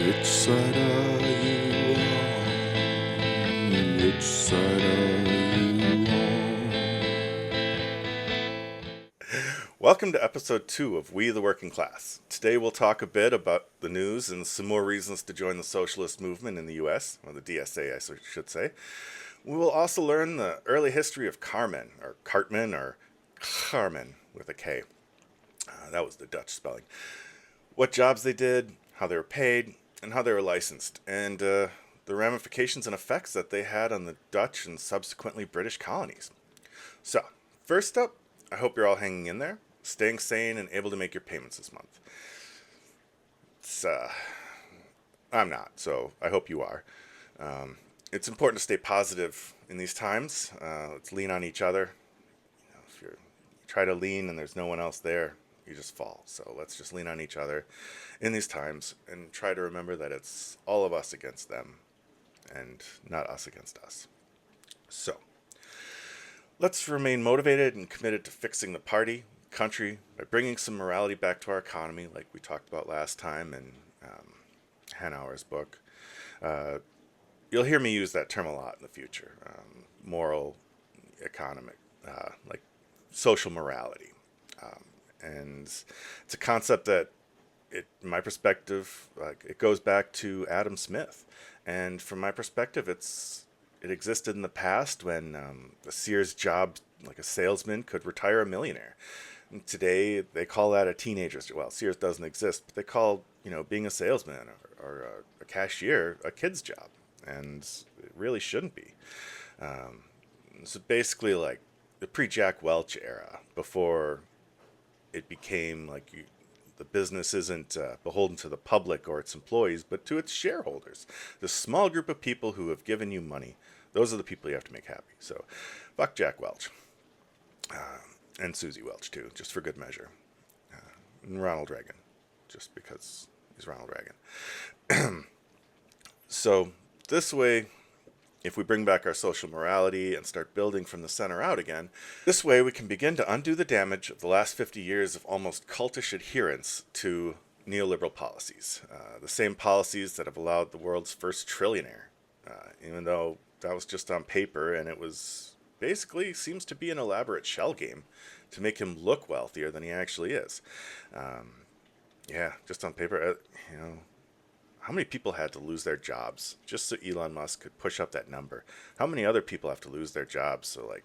Which side are you on? Which side are you on? Welcome to episode 2 of We the Working Class. Today we'll talk a bit about the news and some more reasons to join the socialist movement in the US, or the DSA I should say. We will also learn the early history of Carmen, or Cartmen, or Carmen with a K. That was the Dutch spelling. What jobs they did, how they were paid, and how they were licensed, and the ramifications and effects that they had on the Dutch and subsequently British colonies. So, first up, I hope you're all hanging in there, staying sane, and able to make your payments this month. I'm not, so I hope you are. It's important to stay positive in these times. Let's lean on each other. If you try to lean and there's no one else there, you just fall. So let's just lean on each other in these times and try to remember that it's all of us against them and not us against us. So let's remain motivated and committed to fixing the party, country, by bringing some morality back to our economy, like we talked about last time in Hanauer's book. You'll hear me use that term a lot in the future. Moral, economic, like social morality. And it's a concept that, in my perspective, it goes back to Adam Smith. And from my perspective, it existed in the past when a Sears job, like a salesman, could retire a millionaire. And today, they call that a teenager's job. Well, Sears doesn't exist, but they call, being a salesman or a cashier a kid's job. And it really shouldn't be. So basically, like the pre-Jack Welch era, before it became like the business isn't beholden to the public or its employees, but to its shareholders. The small group of people who have given you money. Those are the people you have to make happy. So, fuck Jack Welch. And Susie Welch, too, just for good measure. And Ronald Reagan, just because he's Ronald Reagan. So, this way, if we bring back our social morality and start building from the center out again, this way we can begin to undo the damage of the last 50 years of almost cultish adherence to neoliberal policies. The same policies that have allowed the world's first trillionaire, even though that was just on paper and it was basically seems to be an elaborate shell game to make him look wealthier than he actually is. Yeah, just on paper, how many people had to lose their jobs just so Elon Musk could push up that number? How many other people have to lose their jobs so like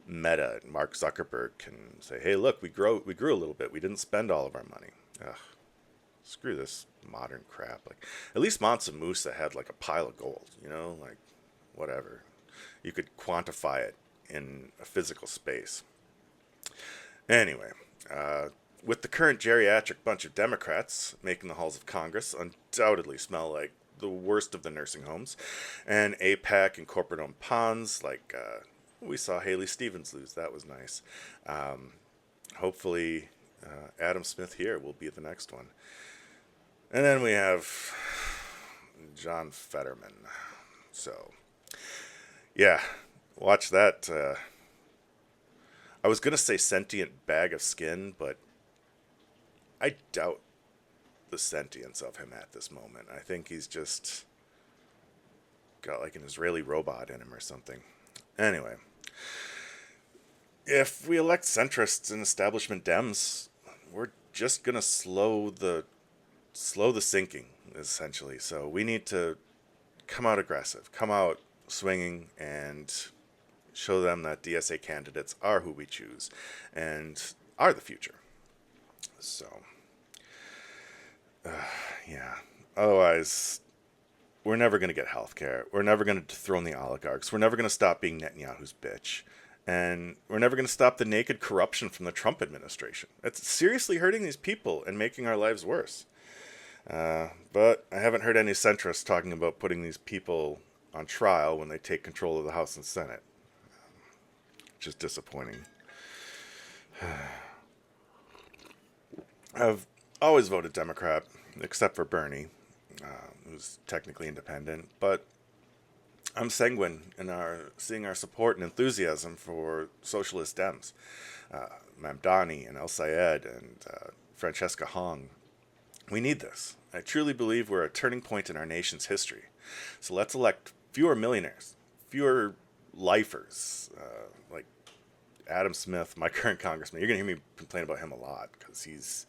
Meta and Mark Zuckerberg can say, hey, look, we grew a little bit. We didn't spend all of our money. Ugh, screw this modern crap. Like at least Mansa Musa had like a pile of gold, like whatever. You could quantify it in a physical space. Anyway, with the current geriatric bunch of Democrats making the halls of Congress undoubtedly smell like the worst of the nursing homes, and APAC and corporate-owned ponds, like we saw Haley Stevens lose. That was nice. Hopefully, Adam Smith here will be the next one. And then we have John Fetterman. So, yeah, watch that. I was going to say sentient bag of skin, but I doubt the sentience of him at this moment. I think he's just got like an Israeli robot in him or something. Anyway, if we elect centrists and establishment Dems, we're just gonna slow the sinking, essentially. So we need to come out aggressive, come out swinging, and show them that DSA candidates are who we choose and are the future. So, yeah. Otherwise, we're never going to get healthcare. We're never going to dethrone the oligarchs. We're never going to stop being Netanyahu's bitch. And we're never going to stop the naked corruption from the Trump administration. It's seriously hurting these people and making our lives worse. But I haven't heard any centrists talking about putting these people on trial when they take control of the House and Senate. Which is disappointing. I've always voted Democrat, except for Bernie, who's technically independent, but I'm sanguine in seeing our support and enthusiasm for socialist Dems. Mamdani and El Sayed and Francesca Hong We need this. I truly believe we're at a turning point in our nation's history. So let's elect fewer millionaires, fewer lifers, like Adam Smith, my current congressman. You're going to hear me complain about him a lot because he's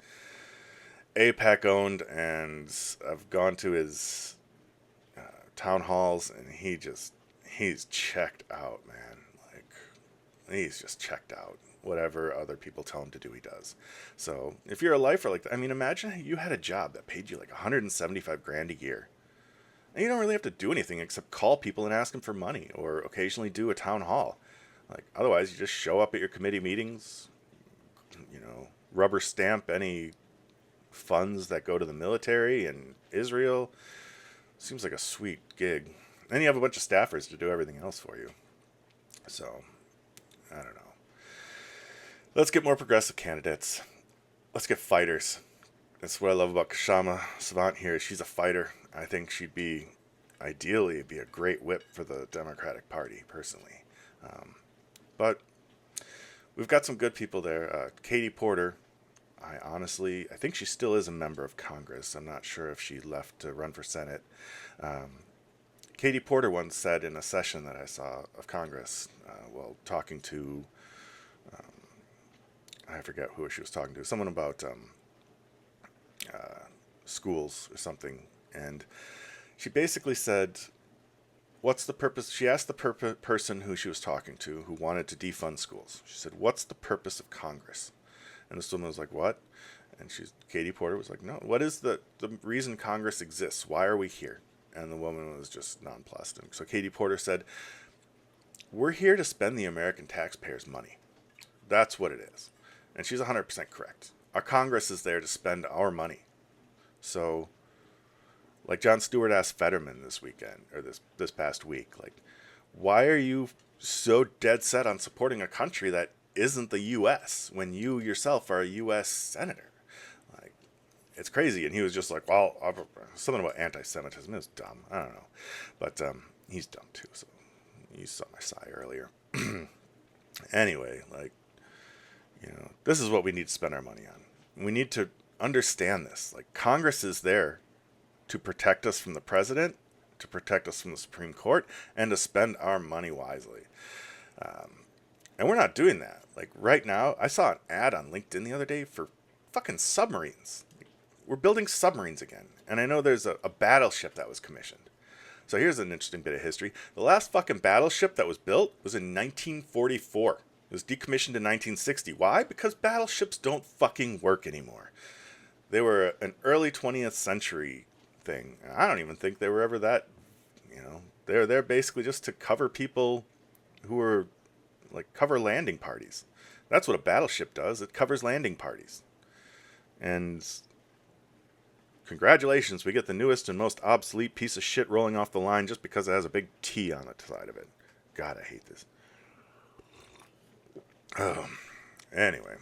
APAC owned, and I've gone to his town halls, and he's checked out, man. Like, he's just checked out. Whatever other people tell him to do, he does. So if you're a lifer like that, I mean, imagine you had a job that paid you like 175 grand a year. And you don't really have to do anything except call people and ask them for money, or occasionally do a town hall. Like, otherwise, you just show up at your committee meetings, rubber stamp any funds that go to the military and Israel. Seems like a sweet gig. Then you have a bunch of staffers to do everything else for you. So, I don't know. Let's get more progressive candidates. Let's get fighters. That's what I love about Kashama Savant here. She's a fighter. I think she'd be, ideally, be a great whip for the Democratic Party, personally. But we've got some good people there. Katie Porter, I think she still is a member of Congress. I'm not sure if she left to run for Senate. Katie Porter once said in a session that I saw of Congress, while talking to, I forget who she was talking to, someone about schools or something, and she basically said, what's the purpose? She asked the person who she was talking to, who wanted to defund schools. She said, what's the purpose of Congress? And this woman was like, what? And Katie Porter was like, no, what is the reason Congress exists? Why are we here? And the woman was just nonplussed. And so Katie Porter said, we're here to spend the American taxpayers' money. That's what it is. And she's 100% correct. Our Congress is there to spend our money. So, like Jon Stewart asked Fetterman this weekend, or this past week, like, why are you so dead set on supporting a country that isn't the U.S. when you yourself are a U.S. senator? Like, it's crazy. And he was just like, well, something about anti-Semitism. It was dumb. I don't know. But he's dumb too, so you saw my sigh earlier. Anyway, like, this is what we need to spend our money on. We need to understand this. Like, Congress is there to protect us from the president, to protect us from the Supreme Court, and to spend our money wisely. And we're not doing that. Like, right now, I saw an ad on LinkedIn the other day for fucking submarines. We're building submarines again. And I know there's a battleship that was commissioned. So here's an interesting bit of history. The last fucking battleship that was built was in 1944. It was decommissioned in 1960. Why? Because battleships don't fucking work anymore. They were an early 20th century thing. I don't even think they were ever that, they're there basically just to cover people who were, like, cover landing parties. That's what a battleship does. It covers landing parties. And congratulations, we get the newest and most obsolete piece of shit rolling off the line just because it has a big T on the side of it. God, I hate this. Anyway.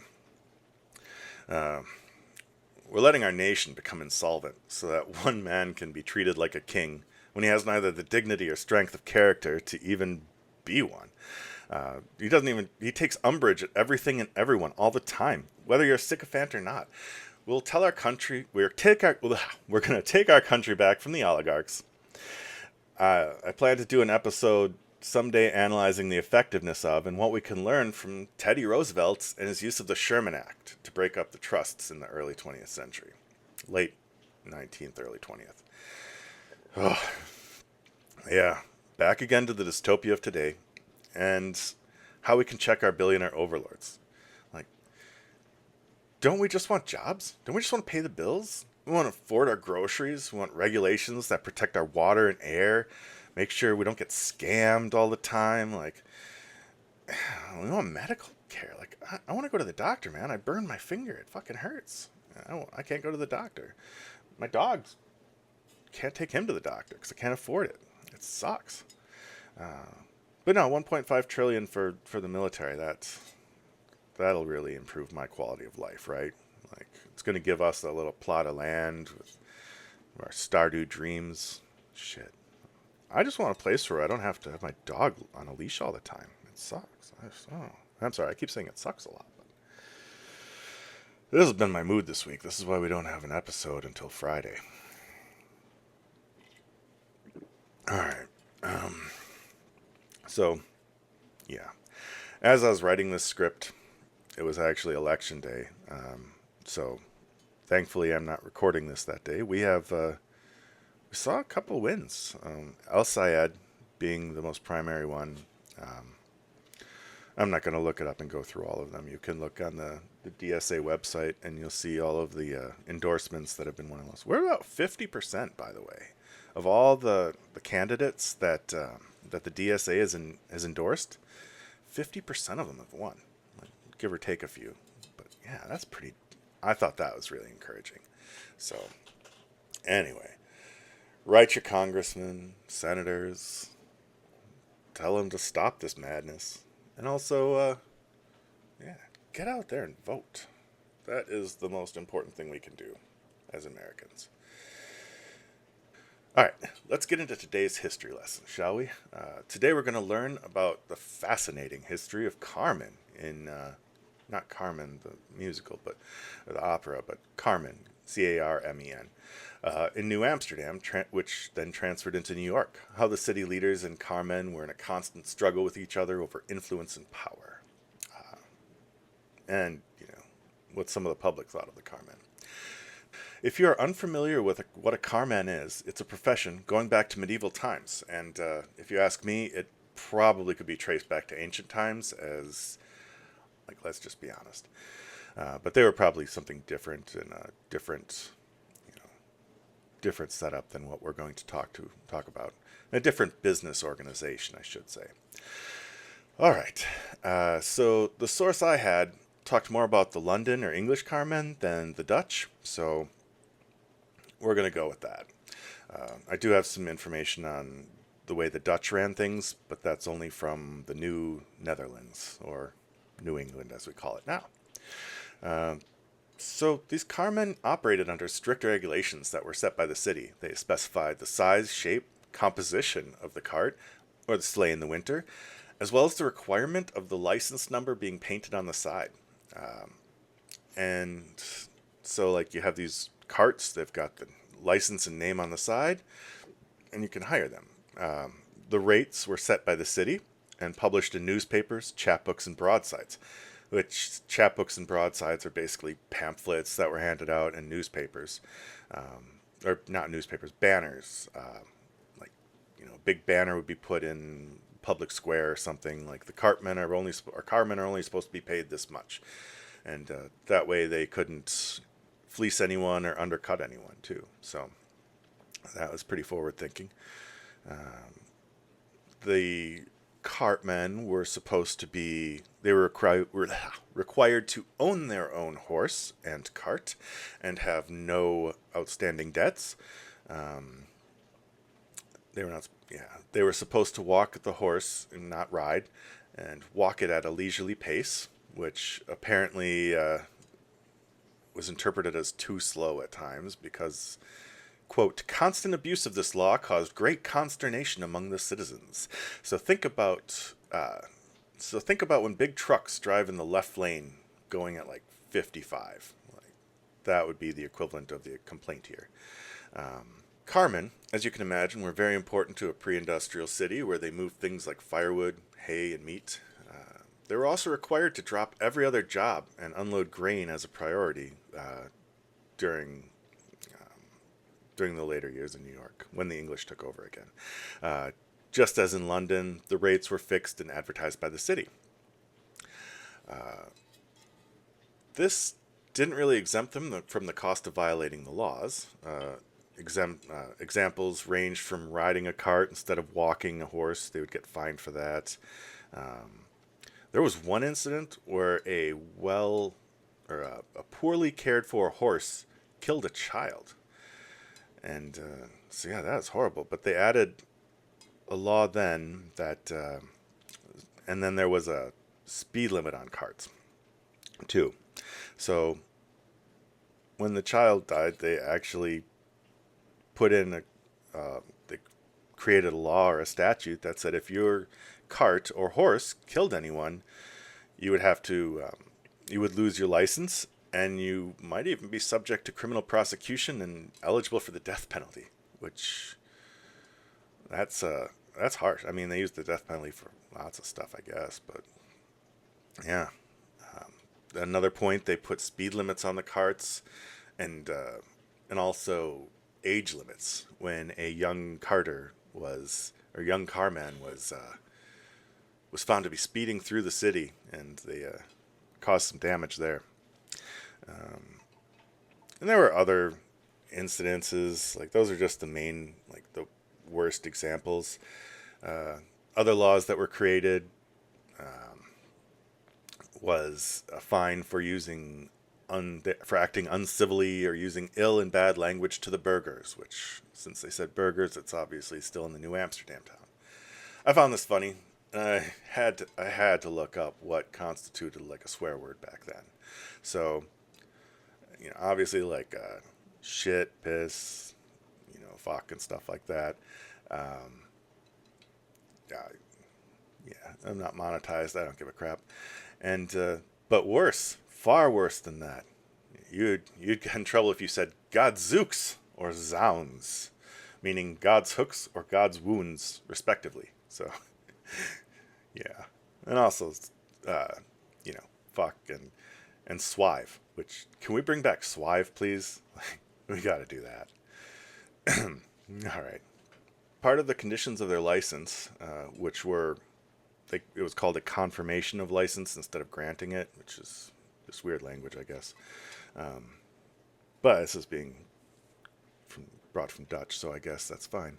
We're letting our nation become insolvent so that one man can be treated like a king when he has neither the dignity or strength of character to even be one. He takes umbrage at everything and everyone all the time, whether you're a sycophant or not. We'll tell our country, we're going to take our country back from the oligarchs. I plan to do an episode someday analyzing the effectiveness of and what we can learn from Teddy Roosevelt and his use of the Sherman Act to break up the trusts in the early 20th century. Late 19th, early 20th. Oh, yeah. Back again to the dystopia of today and how we can check our billionaire overlords. Like, don't we just want jobs? Don't we just want to pay the bills? We want to afford our groceries. We want regulations that protect our water and air. Make sure we don't get scammed all the time. Like, we want medical care. Like, I want to go to the doctor, man. I burned my finger. It fucking hurts. I can't go to the doctor. My dogs, can't take him to the doctor because I can't afford it. It sucks. But no, 1.5 trillion for the military. That'll really improve my quality of life, right? Like, it's going to give us a little plot of land with our Stardew dreams. Shit. I just want a place where I don't have to have my dog on a leash all the time. It sucks. I'm sorry. I keep saying it sucks a lot. This has been my mood this week. This is why we don't have an episode until Friday. All right. So, yeah. As I was writing this script, it was actually election day. So, thankfully, I'm not recording this that day. We saw a couple wins. El Sayed being the most primary one. I'm not going to look it up and go through all of them. You can look on the DSA website and you'll see all of the endorsements that have been won and lost. We're about 50%, by the way, of all the candidates that that the DSA has endorsed. 50% of them have won, like, give or take a few. But yeah, that's pretty. I thought that was really encouraging. So anyway, write your congressmen, senators, tell them to stop this madness. And also, yeah, get out there and vote. That is the most important thing we can do as Americans. All right, let's get into today's history lesson, shall we? Today we're going to learn about the fascinating history of Carmen in, not Carmen the musical, but the opera, but Carmen, Carmen, in New Amsterdam, which then transferred into New York. How the city leaders in Carmen were in a constant struggle with each other over influence and power. And, what some of the public thought of the Carmen. If you are unfamiliar with what a Carmen is, it's a profession going back to medieval times. And if you ask me, it probably could be traced back to ancient times as, like, let's just be honest. But they were probably something different and a different setup than what we're going to talk about. A different business organization, I should say. All right. So the source I had talked more about the London or English Carmen than the Dutch, so we're going to go with that. I do have some information on the way the Dutch ran things, but that's only from the New Netherlands, or New England as we call it now. So these Carmen operated under strict regulations that were set by the city. They specified the size, shape, composition of the cart, or the sleigh in the winter, as well as the requirement of the license number being painted on the side. And so, like, you have these carts, they've got the license and name on the side, and you can hire them. The rates were set by the city and published in newspapers, chapbooks, and broadsides, which chapbooks and broadsides are basically pamphlets that were handed out in newspapers, or not newspapers, banners. Like, a big banner would be put in public square or something, like the Cartmen are only supposed to be paid this much, and that way they couldn't fleece anyone or undercut anyone too. So that was pretty forward thinking. The Cartmen were supposed to be, they were required to own their own horse and cart and have no outstanding debts. They were supposed to walk the horse and not ride, and walk it at a leisurely pace, which apparently was interpreted as too slow at times because, quote, constant abuse of this law caused great consternation among the citizens. So think about when big trucks drive in the left lane going at like 55. Like, that would be the equivalent of the complaint here. Carmen, as you can imagine, were very important to a pre-industrial city where they moved things like firewood, hay, and meat. They were also required to drop every other job and unload grain as a priority during the later years in New York, when the English took over again. Just as in London, the rates were fixed and advertised by the city. This didn't really exempt them from the cost of violating the laws. Examples ranged from riding a cart instead of walking a horse. They would get fined for that. There was one incident where a poorly cared for horse killed a child. And so, yeah, that was horrible. But they added a law then that, and then there was a speed limit on carts, too. So when the child died, they actually put in they created a law or a statute that said if your cart or horse killed anyone, you would have to, you would lose your license and you might even be subject to criminal prosecution and eligible for the death penalty, which that's harsh. I mean, they use the death penalty for lots of stuff, I guess, but yeah. Another point, they put speed limits on the carts, and also age limits when a young carter young carman was found to be speeding through the city, and they caused some damage there. And there were other incidences, like those are just the main, like the worst examples. Other laws that were created was a fine for for acting uncivilly or using ill and bad language to the burghers, which, since they said burghers, it's obviously still in the New Amsterdam town. I found this funny. I had to look up what constituted like a swear word back then. So, obviously like shit, piss, fuck and stuff like that. Yeah, I'm not monetized. I don't give a crap. And but worse, far worse than that, you'd get in trouble if you said Godzooks or Zounds, meaning God's hooks or God's wounds, respectively. So, yeah, and also, fuck and swive. Which, can we bring back swive, please? We got to do that. All right. Part of the conditions of their license, which were, it was called a confirmation of license instead of granting it, which is just weird language, I guess. But this is being brought from Dutch, so I guess that's fine.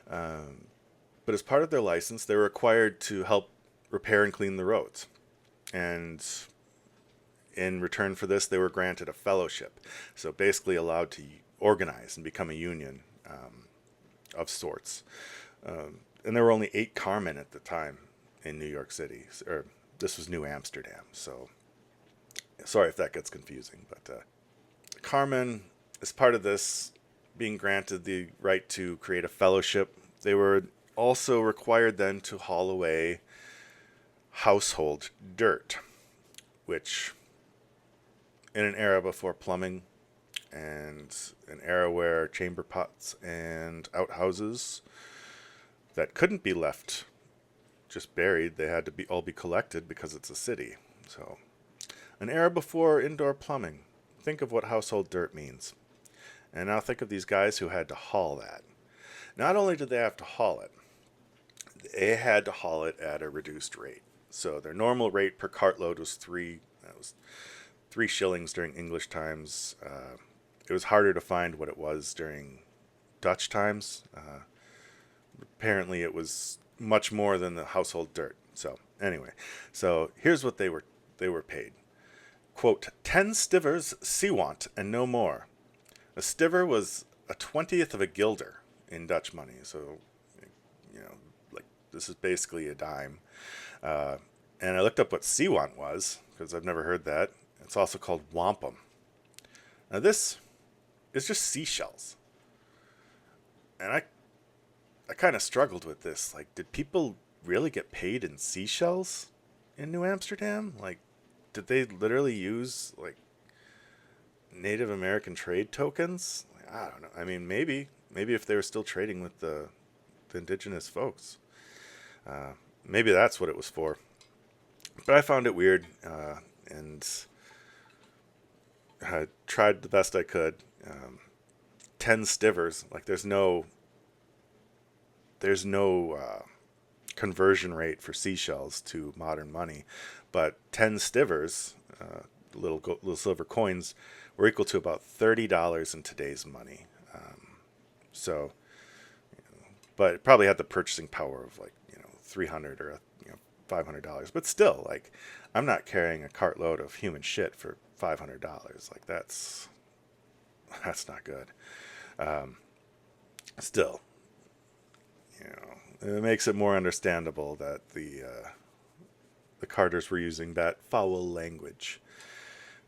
But as part of their license, they were required to help repair and clean the roads. And in return for this, they were granted a fellowship. So basically allowed to organize and become a union of sorts. And there were only 8 Carmen at the time in New York City. Or this was New Amsterdam. So sorry if that gets confusing. But Carmen, as part of this, being granted the right to create a fellowship, they were also required then to haul away household dirt, which, in an era before plumbing and an era where chamber pots and outhouses that couldn't be left just buried, they had to all be collected because it's a city. So, an era before indoor plumbing. Think of what household dirt means. And now think of these guys who had to haul that. Not only did they have to haul it, they had to haul it at a reduced rate. So their normal rate per cartload was 3 shillings during English times. It was harder to find what it was during Dutch times. Apparently it was much more than the household dirt. So anyway, so here's what they were paid. Quote, 10 stivers seawant and no more. A stiver was a 20th of a guilder in Dutch money. So, like this is basically a dime. And I looked up what seawant was, because I've never heard that. It's also called wampum. Now this is just seashells. And I kind of struggled with this. Like, did people really get paid in seashells in New Amsterdam? Like, did they literally use, like, Native American trade tokens? Like, I don't know. I mean, maybe if they were still trading with the indigenous folks. Maybe that's what it was for. But I found it weird, and I tried the best I could. 10 stivers, like there's no conversion rate for seashells to modern money, but 10 stivers, little silver coins, were equal to about $30 in today's money. So, but it probably had the purchasing power of like $300 or $500, but still, like, I'm not carrying a cartload of human shit for $500. Like, that's not good. Still, it makes it more understandable that the carters were using that foul language.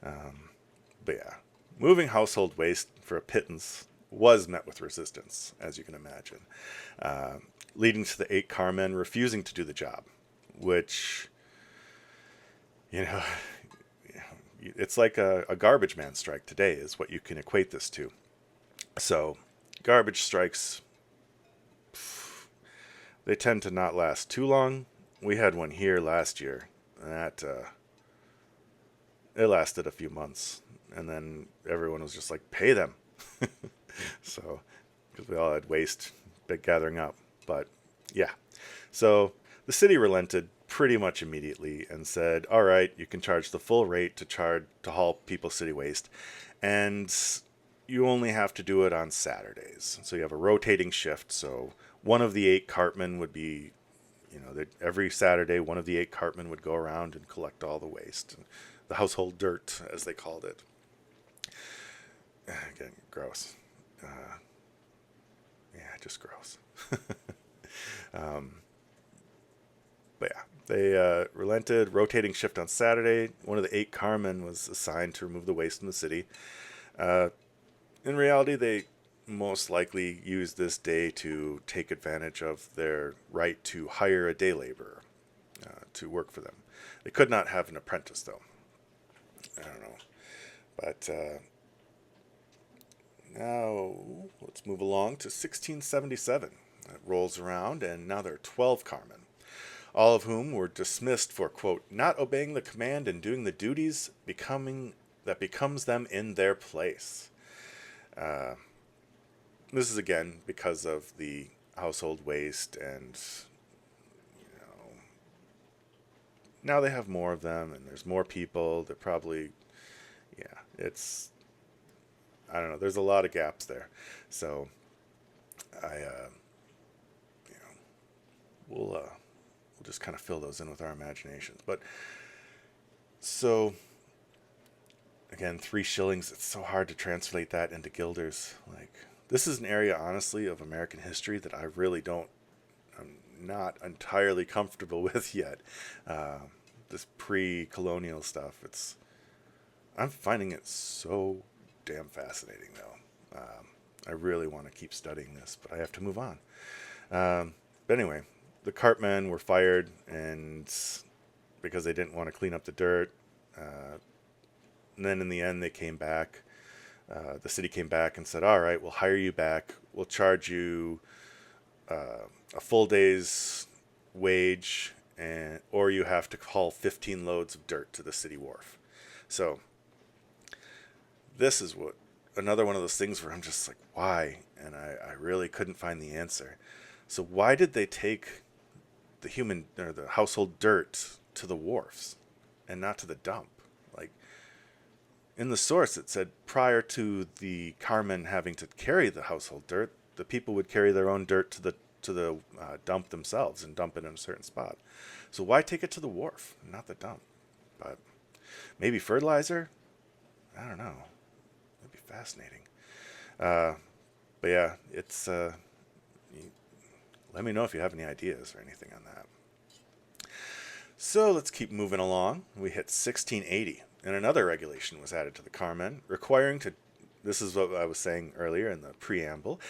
But yeah, moving household waste for a pittance was met with resistance, as you can imagine, leading to the 8 Carmen refusing to do the job, which, it's like a garbage man strike today is what you can equate this to. So garbage strikes, they tend to not last too long. We had one here last year, and that it lasted a few months, and then everyone was just like, pay them. So, because we all had waste big gathering up. But yeah, so the city relented pretty much immediately and said, all right, you can charge the full rate to haul people's city waste, and you only have to do it on Saturdays. So you have a rotating shift. So one of the 8 cartmen would be, every Saturday, one of the 8 cartmen would go around and collect all the waste, the household dirt, as they called it. Again, gross. Yeah, just gross. But yeah, they relented. Rotating shift on Saturday. One of the 8 carmen was assigned to remove the waste in the city. In reality, they most likely used this day to take advantage of their right to hire a day laborer to work for them. They could not have an apprentice, though. I don't know. But now let's move along to 1677. It rolls around, and now there are 12 carmen, all of whom were dismissed for, quote, not obeying the command and doing the duties that becomes them in their place. This is again because of the household waste, and now they have more of them, and there's more people. They're probably, it's, I don't know. There's a lot of gaps there, so we'll just kind of fill those in with our imaginations. But so again, 3 shillings. It's so hard to translate that into guilders. Like, this is an area, honestly, of American history that I really I'm not entirely comfortable with yet. This pre-colonial stuff. I'm finding it so damn fascinating, though. I really want to keep studying this, but I have to move on. But anyway, the cartmen were fired, and because they didn't want to clean up the dirt. And then in the end, they came back. The city came back and said, all right, we'll hire you back. We'll charge you a full day's wage, or you have to haul 15 loads of dirt to the city wharf. So this is another one of those things where I'm just like, why? And I really couldn't find the answer. So why did they take the household dirt to the wharfs and not to the dump? Like, in the source, it said prior to the carmen having to carry the household dirt, the people would carry their own dirt to the dump themselves and dump it in a certain spot. So why take it to the wharf, not the dump? But maybe fertilizer? I don't know. That'd be fascinating. But yeah, it's let me know if you have any ideas or anything on that. So let's keep moving along. We hit 1680, and another regulation was added to the carmen, requiring this is what I was saying earlier in the preamble,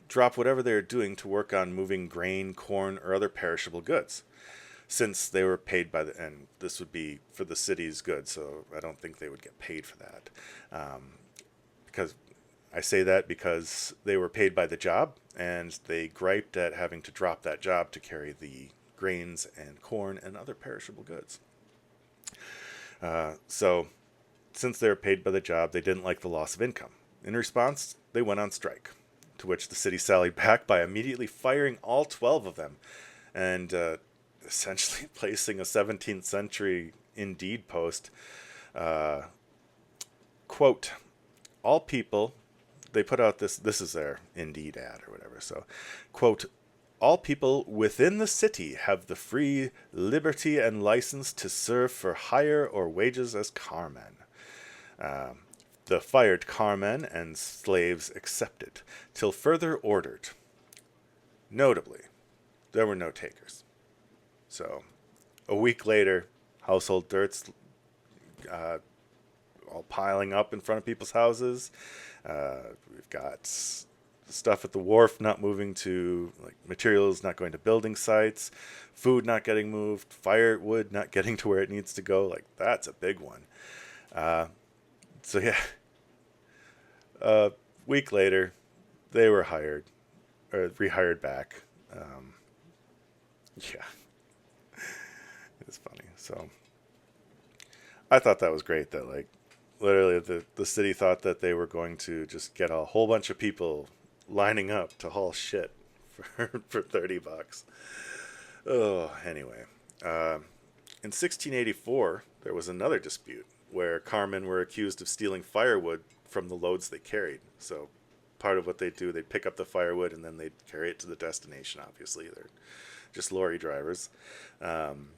drop whatever they're doing to work on moving grain, corn, or other perishable goods, since they were paid and this would be for the city's goods, so I don't think they would get paid for that. Because I say that because they were paid by the job, and they griped at having to drop that job to carry the grains and corn and other perishable goods. So since they were paid by the job, they didn't like the loss of income. In response, they went on strike, to which the city sallied back by immediately firing all 12 of them and essentially placing a 17th century Indeed post, quote, all people, they put out this is their Indeed ad or whatever, so, quote, all people within the city have the free liberty and license to serve for hire or wages as carmen. The fired carmen and slaves accepted, till further ordered. Notably, there were no takers. So, a week later, household dirt's all piling up in front of people's houses. We've got stuff at the wharf not moving to, like, materials not going to building sites, food not getting moved, firewood not getting to where it needs to go. Like, that's a big one. Uh, so yeah, a week later, they were hired or rehired back. Um, yeah, it's funny. So I thought that was great that like literally the city thought that they were going to just get a whole bunch of people lining up to haul shit for $30. Oh, anyway. Uh, in 1684, there was another dispute where Carmen were accused of stealing firewood from the loads they carried. So part of what they do, they'd pick up the firewood and then they'd carry it to the destination, obviously. They're just lorry drivers. Um,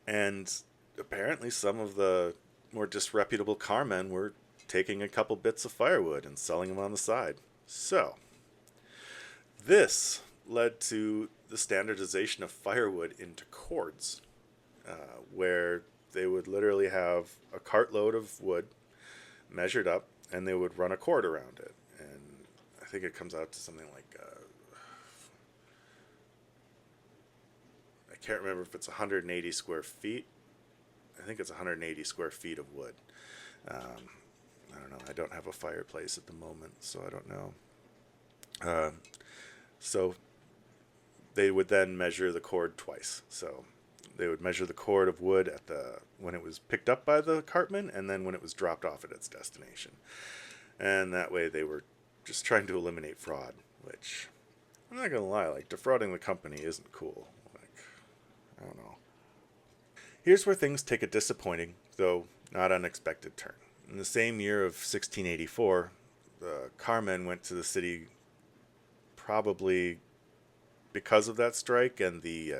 and apparently some of the more disreputable carmen were taking a couple bits of firewood and selling them on the side. So this led to the standardization of firewood into cords, where they would literally have a cartload of wood measured up and they would run a cord around it. And I think it comes out to something like, I can't remember if it's 180 square feet. I think it's 180 square feet of wood. Um, I don't know. I don't have a fireplace at the moment, so I don't know. So they would then measure the cord twice. So they would measure the cord of wood at the when it was picked up by the cartman, and then when it was dropped off at its destination. And that way they were just trying to eliminate fraud, which I'm not gonna lie, like defrauding the company isn't cool. Like, I don't know. Here's where things take a disappointing, though not unexpected turn. In the same year of 1684, the Carmen went to the city probably because of that strike and the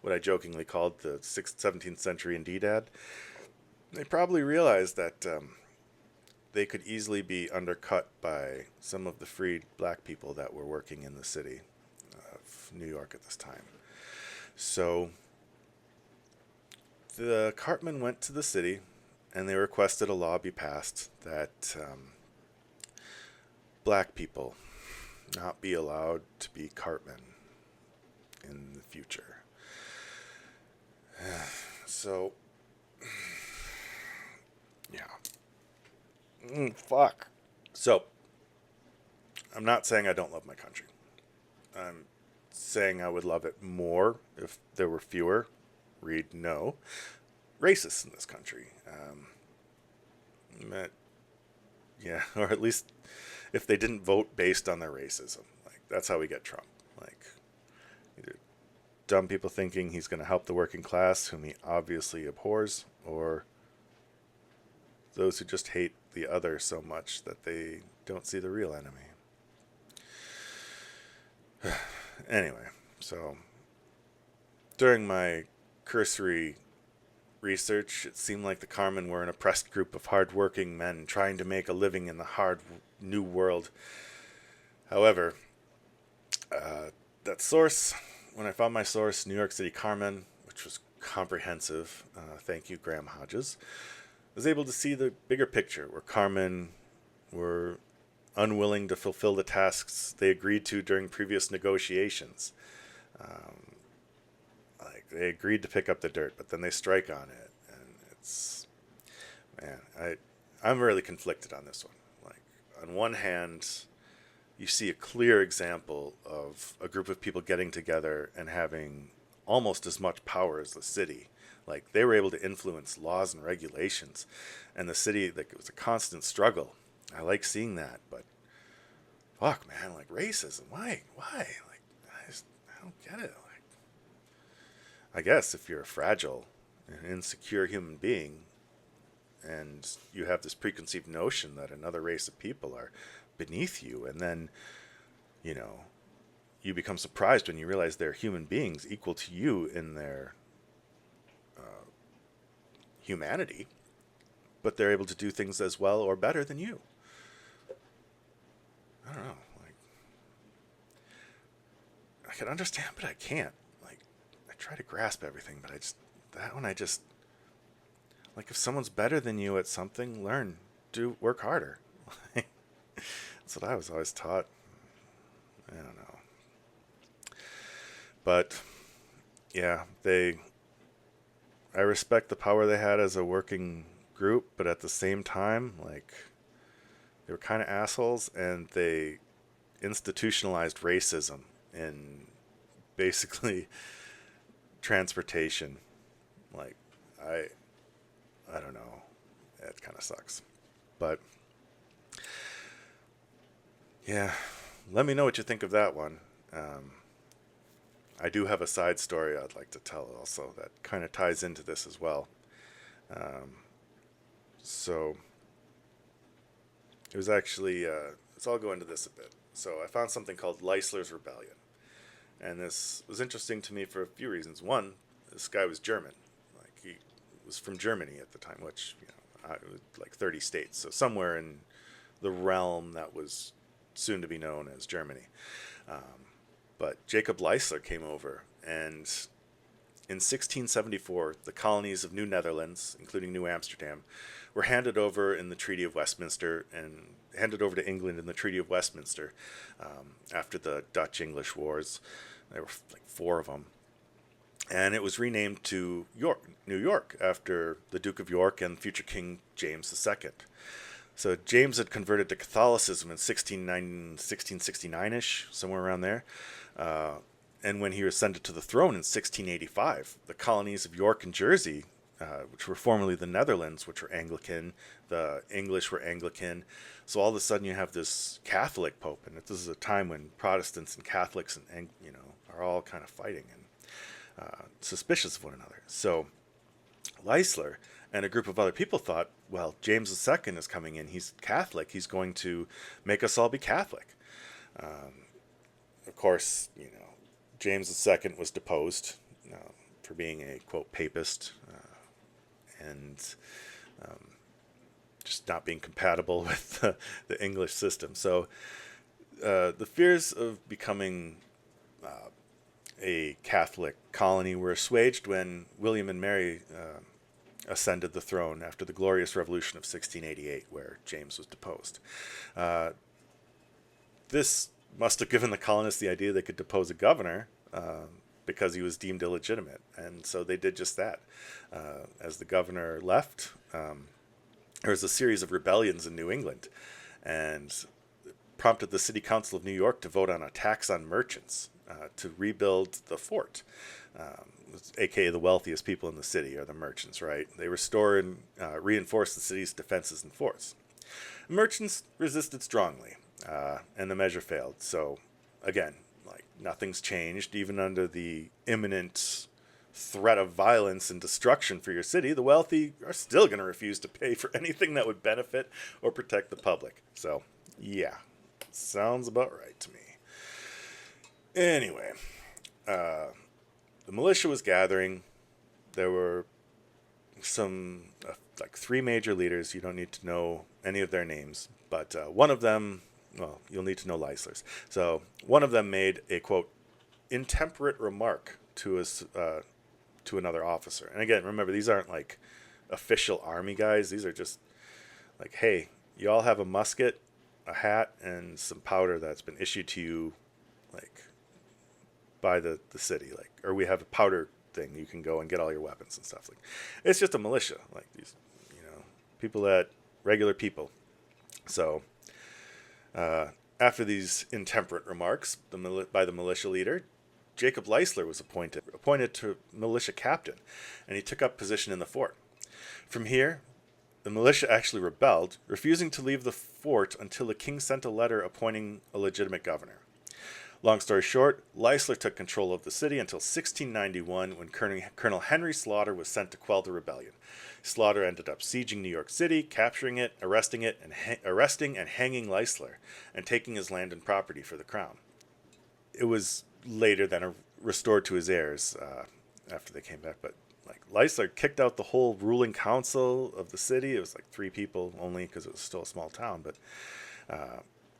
what I jokingly called the 17th century Indeed ad. They probably realized that they could easily be undercut by some of the freed black people that were working in the city of New York at this time. So the Cartmen went to the city and they requested a law be passed that black people not be allowed to be cartmen in the future. So, yeah. Fuck. So, I'm not saying I don't love my country. I'm saying I would love it more if there were fewer, read no, racists in this country. Yeah, or at least if they didn't vote based on their racism. Like, that's how we get Trump. Like, either dumb people thinking he's going to help the working class, whom he obviously abhors, or those who just hate the other so much that they don't see the real enemy. Anyway, so during my cursory research, it seemed like the Carmen were an oppressed group of hard-working men trying to make a living in the hard new world. However, that source, when I found my source, New York City Carmen, which was comprehensive, thank you, Graham Hodges, was able to see the bigger picture, where Carmen were unwilling to fulfill the tasks they agreed to during previous negotiations. Like, they agreed to pick up the dirt, but then they strike on it, and it's, man, I'm really conflicted on this one. Like, on one hand, you see a clear example of a group of people getting together and having almost as much power as the city. Like, they were able to influence laws and regulations, and the city, like, it was a constant struggle. I like seeing that, but fuck, man, like, racism, why? Like, I don't get it. Like, I guess if you're a fragile and insecure human being and you have this preconceived notion that another race of people are beneath you, and then, you know, you become surprised when you realize they're human beings equal to you in their humanity, but they're able to do things as well or better than you. I don't know. Like, I can understand, but I can't. Like, I try to grasp everything, but I just, like, if someone's better than you at something, work harder. That's what I was always taught. I don't know. But, yeah, I respect the power they had as a working group, but at the same time, like, they were kind of assholes, and they institutionalized racism in basically transportation. Like, I I don't know. It kind of sucks. But yeah, let me know what you think of that one. Um, I do have a side story I'd like to tell also that kind of ties into this as well. Um, so it was actually, let's all go into this a bit. So I found something called Leisler's Rebellion. And this was interesting to me for a few reasons. One, this guy was German. Like, he was from Germany at the time, which, like 30 states. So somewhere in the realm that was soon to be known as Germany. But Jacob Leisler came over, and in 1674, the colonies of New Netherlands, including New Amsterdam, were handed over in the Treaty of Westminster and handed over to England in the Treaty of Westminster after the Dutch-English Wars. There were like 4 of them. And it was renamed to New York, after the Duke of York and future King James II. So James had converted to Catholicism in 1669-ish, somewhere around there. And when he ascended to the throne in 1685, the colonies of York and Jersey, which were formerly the Netherlands, which were Anglican, the English were Anglican. So all of a sudden you have this Catholic pope, and this is a time when Protestants and Catholics and are all kind of fighting and suspicious of one another. So Leisler and a group of other people thought, well, James II is coming in. He's Catholic. He's going to make us all be Catholic. Of course, James II was deposed for being a, quote, papist and just not being compatible with the English system. So the fears of becoming a Catholic colony were assuaged when William and Mary ascended the throne after the Glorious Revolution of 1688, where James was deposed. This must have given the colonists the idea they could depose a governor because he was deemed illegitimate. And so they did just that. As the governor left, there was a series of rebellions in New England, and prompted the City Council of New York to vote on a tax on merchants to rebuild the fort. AKA the wealthiest people in the city are the merchants, right? They restore and reinforce the city's defenses and forts. Merchants resisted strongly, and the measure failed. So, again, like, nothing's changed. Even under the imminent threat of violence and destruction for your city, the wealthy are still going to refuse to pay for anything that would benefit or protect the public. So, yeah, sounds about right to me. Anyway, the militia was gathering. There were some, like 3 major leaders. You don't need to know any of their names, but one of them, well, you'll need to know Leisler's. So one of them made a, quote, intemperate remark to another officer. And again, remember, these aren't like official army guys. These are just like, hey, you all have a musket, a hat, and some powder that's been issued to you, like, by the city, like, or we have a powder thing, you can go and get all your weapons and stuff. Like, it's just a militia, like these, people that regular people. So after these intemperate remarks by the militia leader, Jacob Leisler was appointed to militia captain, and he took up position in the fort. From here, the militia actually rebelled, refusing to leave the fort until the king sent a letter appointing a legitimate governor. Long story short, Leisler took control of the city until 1691, when Colonel Henry Slaughter was sent to quell the rebellion. Slaughter ended up sieging New York City, capturing it, arresting and hanging Leisler, and taking his land and property for the crown. It was later then restored to his heirs after they came back, but like, Leisler kicked out the whole ruling council of the city. It was like 3 people only because it was still a small town, but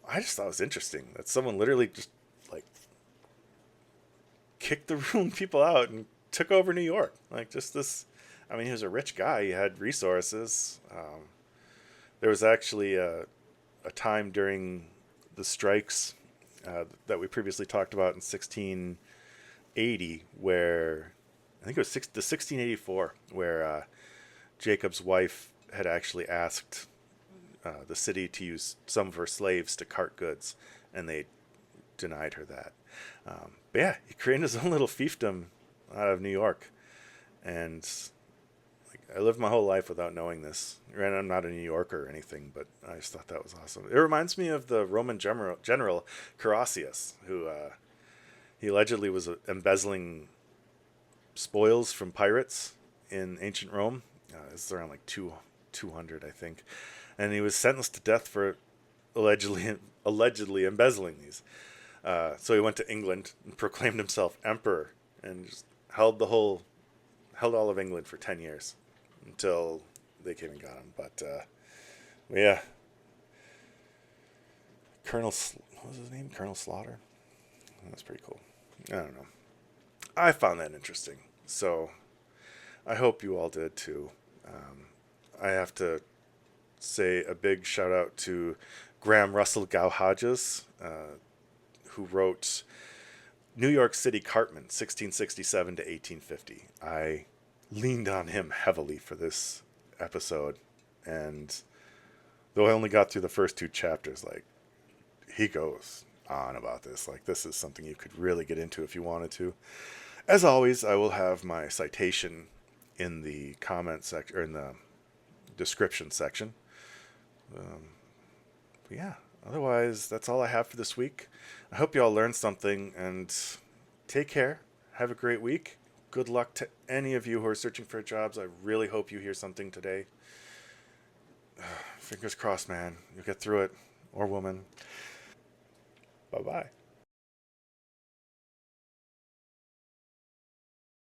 I just thought it was interesting that someone literally just like kicked the ruling people out and took over New York. Like, just this, I mean, he was a rich guy. He had resources. There was actually a time during the strikes that we previously talked about in 1680, where I think it was the 1684, where Jacob's wife had actually asked the city to use some of her slaves to cart goods, and they denied her that. But yeah, he created his own little fiefdom out of New York, and like I lived my whole life without knowing this. And I'm not a New Yorker or anything, but I just thought that was awesome. It reminds me of the Roman general Carausius, who he allegedly was embezzling spoils from pirates in ancient Rome. It's around like 200, I think, and he was sentenced to death for allegedly embezzling these. So he went to England and proclaimed himself emperor and just held all of England for 10 years until they came and got him. But yeah, what was his name? Colonel Slaughter. That's pretty cool. I don't know. I found that interesting. So I hope you all did too. I have to say a big shout out to Graham Russell Gow Hodges, who wrote New York City Cartmen, 1667 to 1850. I leaned on him heavily for this episode, and though I only got through the first two chapters, like, he goes on about this. Like, this is something you could really get into if you wanted to. As always, I will have my citation in the comment section, or in the description section. But yeah, otherwise, that's all I have for this week. I hope you all learned something, and take care. Have a great week. Good luck to any of you who are searching for jobs. I really hope you hear something today. Fingers crossed, man. You'll get through it. Or woman. Bye-bye.